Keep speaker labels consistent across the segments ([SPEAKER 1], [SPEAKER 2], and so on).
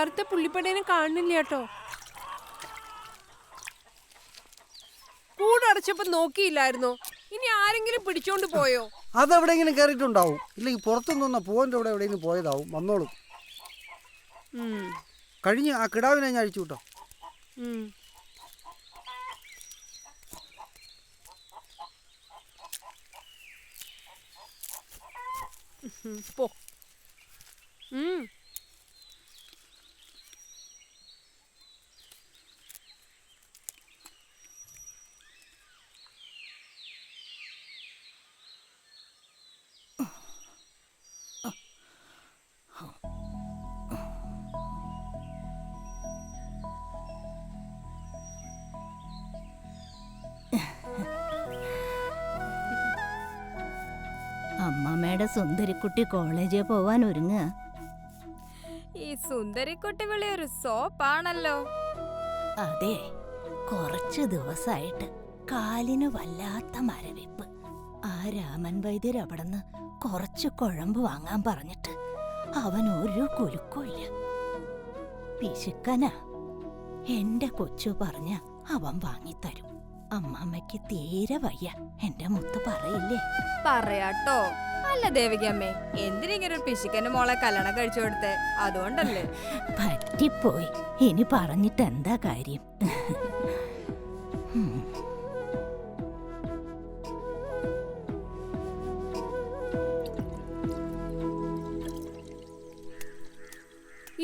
[SPEAKER 1] കറുത്ത പുള്ളിപ്പടേനെ കാണുന്നില്ല കേട്ടോ. കൂടടച്ചപ്പോ നോക്കിയില്ലായിരുന്നോ? ഇനി ആരെങ്കിലും പിടിച്ചോണ്ട് പോയോ?
[SPEAKER 2] അതെവിടെയെങ്കിലും കയറിയിട്ടുണ്ടാവും. ഇല്ലെങ്കിൽ പുറത്തുനിന്ന് പൂവന്റെ അവിടെ എവിടെയെങ്കിലും പോയതാവും. വന്നോളും. കഴിഞ്ഞ് ആ കിടാവിനെ ഞാൻ അഴിച്ചു വിട്ടോ.
[SPEAKER 1] പോ.
[SPEAKER 3] അമ്മമ്മയുടെ സുന്ദരിക്കുട്ടി കോളേജിൽ പോവാൻ ഒരുങ്ങുക.
[SPEAKER 4] ഈ സുന്ദരിക്കുട്ടി വിളി ഒരു സോപ്പാണല്ലോ.
[SPEAKER 3] അതെ, കുറച്ചു ദിവസമായിട്ട് കാലിന് വല്ലാത്ത മരവിപ്പ്. ആ രാമൻ വൈദ്യർ അവിടുന്ന് കുറച്ച് കുഴമ്പ് വാങ്ങാൻ പറഞ്ഞിട്ട് അവൻ ഒരു കുലുക്കില്ല. പിശുക്കനാ. എന്റെ കൊച്ചു പറഞ്ഞ അവൻ വാങ്ങിത്തരും. അമ്മമ്മയ്ക്ക് തീരെ വയ്യ. എന്റെ മുത്ത് പറയില്ലേ?
[SPEAKER 4] പറയാട്ടോ. അല്ല ദേവികമ്മേ, എന്തിനിങ്ങനെ ഒരു പിശുക്കന്റെ മോളെ കല്യാണം കഴിച്ചു കൊടുത്തേ? അതുകൊണ്ടല്ലേ?
[SPEAKER 3] പറ്റിപ്പോയി. ഇനി പറഞ്ഞിട്ട് എന്താ കാര്യം?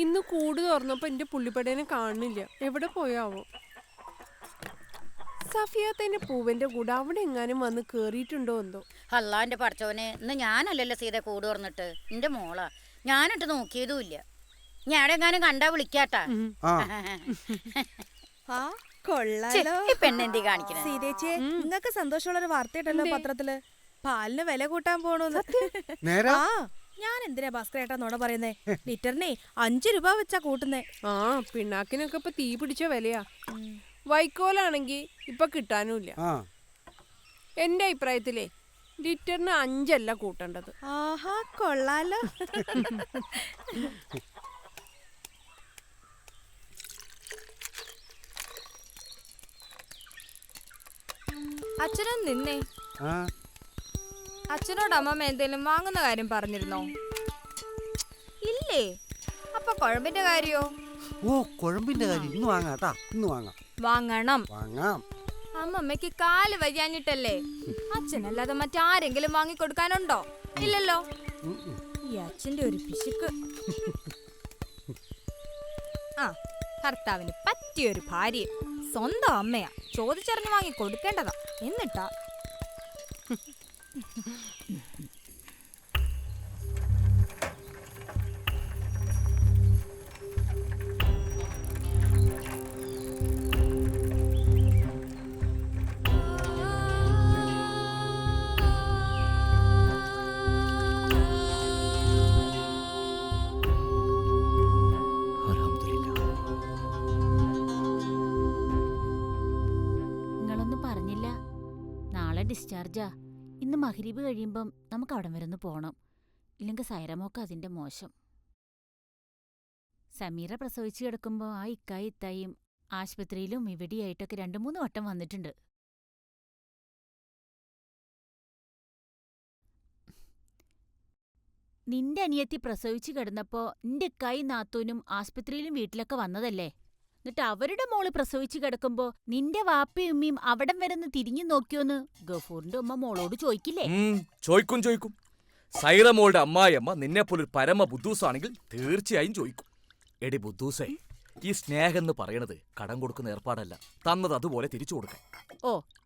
[SPEAKER 1] ഇന്ന് കൂട് തുറന്നപ്പോ എന്റെ പുള്ളിപ്പടേനെ കാണുന്നില്ല. എവിടെ പോയാവോ? സഫിയാത്തന്റെ പൂവന്റെ കൂടെ അവിടെ എങ്ങാനും വന്ന് കേറിയിട്ടുണ്ടോ എന്തോ.
[SPEAKER 5] അല്ലാന്റെ പഠിച്ചോനെ, ഇന്ന് ഞാനല്ലല്ലോ സീത കൂട് തുറന്നിട്ട്. എന്റെ മോളാ. ഞാനിട്ട് നോക്കിയതുമില്ല. ഞാൻ എങ്ങാനും കണ്ടാ വിളിക്കാട്ടാ. പെണ്ണെന്തി കാണിക്കണേ?
[SPEAKER 4] സീതേച്ചേ, നിങ്ങക്ക് സന്തോഷമുള്ളൊരു വാർത്തയിട്ടല്ലോ പത്രത്തില്. പാലിന് വില കൂട്ടാൻ പോണോന്ന്. ഞാൻ എന്തിനാ ഭാസ്കരേട്ടാ നോട പറയുന്നേ? ലിറ്ററിനെ 5 രൂപ വെച്ചാ കൂട്ടുന്നേ.
[SPEAKER 1] പിണ്ണാക്കിനൊക്കെ ഇപ്പൊ തീ പിടിച്ച വിലയാ. വൈക്കോലാണെങ്കി ഇപ്പൊ കിട്ടാനുമില്ല. എന്റെ അഭിപ്രായത്തിലേ ലിറ്ററിന് 5 അല്ല കൂട്ടേണ്ടത്.
[SPEAKER 4] ആഹാ, കൊള്ളാലോ. അച്ഛനും നിന്നേ. അച്ഛനോട് അമ്മമ്മ എന്തേലും വാങ്ങുന്ന കാര്യം പറഞ്ഞിരുന്നോ? ഇല്ലേ? അപ്പൊ കുഴമ്പിന്റെ കാര്യോ?
[SPEAKER 2] കുഴമ്പിന്റെ കാര്യം ഇന്ന് വാങ്ങാട്ടാ. ഇന്ന്
[SPEAKER 4] വാങ്ങണം.
[SPEAKER 2] വാങ്ങാം.
[SPEAKER 4] അമ്മമ്മക്ക് കാല് വയ്യാഞ്ഞിട്ടല്ലേ? അച്ഛനല്ലാതെ മറ്റാരെങ്കിലും വാങ്ങിക്കൊടുക്കാനുണ്ടോ? ഇല്ലല്ലോ. ഈ അച്ഛന്റെ ഒരു പിശുക്ക്. ഭർത്താവിന് പറ്റിയൊരു ഭാര്യ സ്വന്തം അമ്മയാ. ചോദിച്ചറിഞ്ഞ് വാങ്ങി കൊടുക്കേണ്ടതാ. എന്നിട്ടാ
[SPEAKER 3] ഡിസ്ചാർജാ. ഇന്ന് മഗ്‌രിബ് കഴിയുമ്പം നമുക്ക് അവിടം വരെ ഒന്ന് പോണം. ഇല്ലെങ്കിൽ സൈറമോക്ക് അതിന്റെ മോശം. സമീറ പ്രസവിച്ചു കിടക്കുമ്പോൾ ആ ഇത്തായും ആശുപത്രിയിലും ഇവിടെയായിട്ടൊക്കെ 2-3 വട്ടം വന്നിട്ടുണ്ട്. നിന്റെ അനിയത്തി പ്രസവിച്ചു കിടന്നപ്പോ നിന്റെ ഇക്കായും നാത്തൂനും ആസ്പത്രിയിലും വീട്ടിലൊക്കെ വന്നതല്ലേ? എന്നിട്ട് അവരുടെ മോള് പ്രസവിച്ചു കിടക്കുമ്പോ നിന്റെ വാപ്പയും ഉമ്മയും അവിടം വരെ തിരിഞ്ഞു നോക്കിയോന്ന് ഗഫൂറിന്റെ ഉമ്മ മോളോട് ചോദിക്കില്ലേ?
[SPEAKER 6] ചോദിക്കും. സൈറ മോളുടെ അമ്മായിയമ്മ നിന്നെപ്പോലൊരു പരമ ബുദ്ധൂസാണെങ്കിൽ തീർച്ചയായും ചോദിക്കും. എടി ബുദ്ധൂസേ, ഈ സ്നേഹം എന്ന് പറയണത് കടം കൊടുക്കുന്ന ഏർപ്പാടല്ല. തന്നത് അതുപോലെ തിരിച്ചു കൊടുക്കാൻ.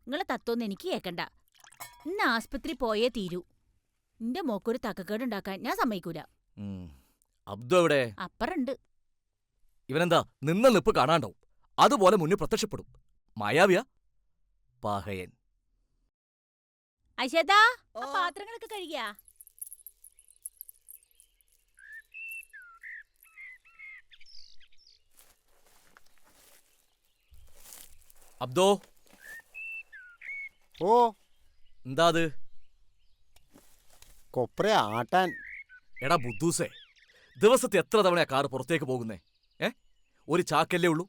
[SPEAKER 3] നിങ്ങളെ തത്വൊന്നും എനിക്ക് കേക്കണ്ട. ഇന്ന് ആസ്പത്രി പോയേ തീരൂ. നിന്റെ മോക്കൊരു തക്കക്കേടുണ്ടാക്കാൻ ഞാൻ സമ്മതിക്കൂല.
[SPEAKER 6] അബ്ദു എവിടെ?
[SPEAKER 3] അപ്പറുണ്ട്.
[SPEAKER 6] ഇവനെന്താ നിന്ന നിപ്പ് കാണാണ്ടാവും. അതുപോലെ മുന്നിൽ പ്രത്യക്ഷപ്പെടും. മായാവിയ പാഹയൻ.
[SPEAKER 3] ഐഷേതാ, പാത്രങ്ങളൊക്കെ കഴുകിയാ?
[SPEAKER 6] അബ്ദോ. എന്താ അത്?
[SPEAKER 2] കൊപ്ര ആട്ടാൻ.
[SPEAKER 6] എടാ ബുദ്ധൂസേ, ദിവസത്തെ എത്ര തവണയാ കാറ് പുറത്തേക്ക് പോകുന്നേ? ഒരു ചാക്കല്ലേ ഉള്ളൂ.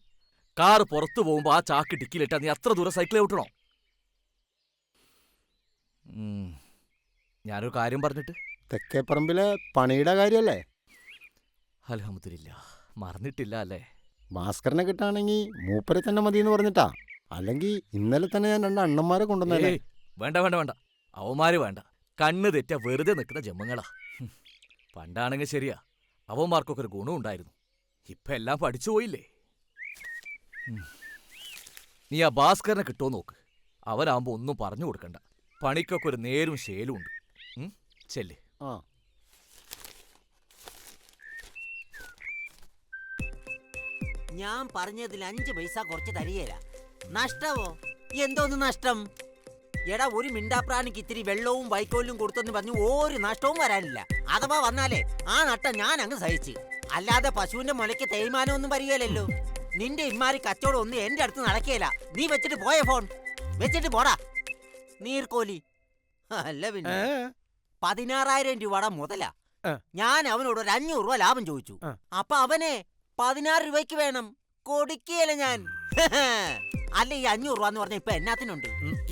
[SPEAKER 6] കാറ് പുറത്തു പോകുമ്പോ ആ ചാക്ക് ഡിക്കിലിട്ടാ നീ അത്ര ദൂരം സൈക്കിൾ ഓട്ടണോ? ഞാനൊരു കാര്യം പറഞ്ഞിട്ട്.
[SPEAKER 7] തെക്കേപ്പറമ്പിലെ പണിയുടെ കാര്യല്ലേ?
[SPEAKER 6] അൽഹംദുലില്ലാ, മറന്നിട്ടില്ല അല്ലേ?
[SPEAKER 7] ഭാസ്കരനെ കിട്ടാണെങ്കിൽ മൂപ്പരെ തന്നെ മതിയെന്ന് പറഞ്ഞിട്ടാ. അല്ലെങ്കിൽ ഇന്നലെ തന്നെ ഞാൻ 2 അണ്ണന്മാരെ കൊണ്ടുവന്നേ.
[SPEAKER 6] വേണ്ട വേണ്ട വേണ്ട, അവന്മാര് വേണ്ട. കണ്ണ് തെറ്റ വെറുതെ നിൽക്കുന്ന ജന്മങ്ങളാ. പണ്ടാണെങ്കിൽ ശരിയാ, അവന്മാർക്കൊക്കെ ഒരു ഗുണം ഉണ്ടായിരുന്നു. ഇപ്പൊ എല്ലാം പഠിച്ചു പോയില്ലേ. നീ ആ ഭാസ്കരനെ കിട്ടുമോ നോക്ക്. അവനാകുമ്പോ ഒന്നും പറഞ്ഞു കൊടുക്കണ്ട. പണിക്കൊക്കെ ഒരു നേരും ശേലും ഉണ്ട്. ചെല്ല്.
[SPEAKER 8] ഞാൻ പറഞ്ഞതിൽ 5 പൈസ കുറച്ച് തരികയില്ല. നഷ്ടവോ? എന്തോന്ന് നഷ്ടം? എടാ, ഒരു മിണ്ടാപ്രാണിക്ക് ഇത്തിരി വെള്ളവും വൈക്കോലും കൊടുത്തെന്ന് പറഞ്ഞു ഒരു നഷ്ടവും വരാനില്ല. അഥവാ വന്നാലേ ആ നട്ടം ഞാൻ അങ്ങ് സഹിച്ച്. അല്ലാതെ പശുവിന്റെ മുലയ്ക്ക് തേയ്മാനമൊന്നും വരികയില്ലല്ലോ. നിന്റെ ഇമ്മാരി കച്ചവടം ഒന്നും എന്റെ അടുത്ത് നടക്കുകയില്ല. നീ വെച്ചിട്ട് പോയ ഫോൺ വെച്ചിട്ട് പോടാ നീർക്കോലി. അല്ല പിന്നെ 16,000 രൂപയുടെ മുതലാ. ഞാൻ അവനോട് ഒരു 500 രൂപ ലാഭം ചോദിച്ചു. അപ്പൊ അവനെ 16 രൂപയ്ക്ക് വേണം. കൊടുക്കുകയല്ല ഞാൻ. അല്ല, ഈ 500 രൂപ എന്ന് പറഞ്ഞ ഇപ്പൊ എന്നാത്തിനുണ്ട്?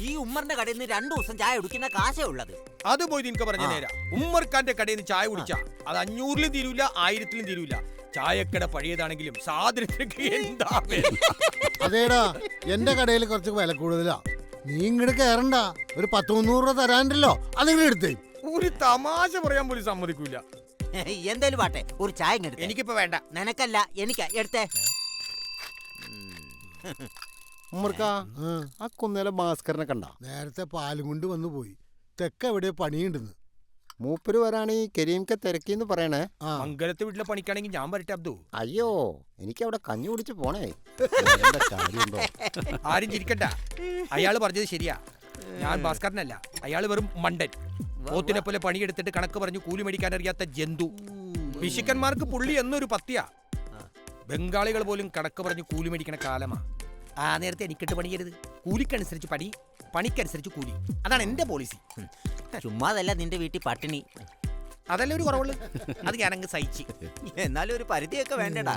[SPEAKER 8] ഈ ഉമ്മറിന്റെ കടയിൽ നിന്ന് 2 ദിവസം ചായ കുടിക്കുന്ന കാശേ ഉള്ളത്.
[SPEAKER 9] അത് പോയി നിനക്ക് പറഞ്ഞ നേരാ. ഉമ്മർക്കാന്റെ കടയിൽ നിന്ന് ചായ കുടിച്ചാ അത് 500-ലും തീരൂല, 1000-ലും തീരൂല. ചായക്കട പഴയതാണെങ്കിലും സാധനത്തിനൊക്കെ എന്താ?
[SPEAKER 7] അതേടാ, എന്റെ കടയിൽ കുറച്ച് വില കൂടുതലാ. നീ ഇങ്ങോട്ട് കയറണ്ട. ഒരു 10-300 രൂപ തരാണ്ടല്ലോ, അതിങ്ങനെ എടുത്തേ.
[SPEAKER 9] ഒരു തമാശ പറയാൻ പോലും സമ്മതിക്കൂല.
[SPEAKER 8] എന്തേലും പാട്ടെ, ഒരു ചായ എടുത്ത്.
[SPEAKER 9] എനിക്കിപ്പോ വേണ്ട.
[SPEAKER 8] നിനക്കല്ല, എനിക്കാ. എടുത്തേ.
[SPEAKER 7] ഉമ്മർക്കാ, ആ കുന്നേലെ ഭാസ്കരനെ കണ്ട? നേരത്തെ പാലും കൊണ്ട് വന്നു പോയി. തെക്കെവിടെ പണിയുണ്ടെന്ന്. മൂപ്പര് വരാണെങ്കിൽ കരീംക്കെ തിരക്കിന്ന് പറയണേ.
[SPEAKER 9] മംഗലത്തെ വീട്ടിലെ പണിക്കാണെങ്കിൽ ഞാൻ വരട്ടെ അബ്ദു?
[SPEAKER 7] അയ്യോ, എനിക്ക് അവിടെ കഞ്ഞി കുടിച്ച് പോണേ.
[SPEAKER 9] ആരും ചിരിക്കണ്ട. അയാള് പറഞ്ഞത് ശരിയാ. ഞാൻ ഭാസ്കരനല്ല, അയാള് വെറും മണ്ടൻ. പോത്തിനെ പോലെ പണിയെടുത്തിട്ട് കണക്ക് പറഞ്ഞു കൂലി മേടിക്കാൻ അറിയാത്ത ജന്തു. പിശുക്കന്മാർക്ക് പുള്ളി എന്നൊരു പത്തിയാ. ബംഗാളികൾ പോലും കണക്ക് പറഞ്ഞു കൂലി മേടിക്കണ കാലമാ. ആ നേരത്തെ എനിക്കിട്ട് പണിയരുത്. കൂലിക്കനുസരിച്ച് പണി, പണിക്കനുസരിച്ച് കൂലി. അതാണ് എന്റെ പോളിസി.
[SPEAKER 8] ചുമ്മാതല്ല നിന്റെ വീട്ടിൽ പട്ടിണി.
[SPEAKER 9] അതല്ലേ ഒരു കുറവുള്ളു. അത് ഞാനങ്ങ് സഹിച്ച്.
[SPEAKER 8] എന്നാലും ഒരു പരിധിയൊക്കെ വേണ്ടടാ.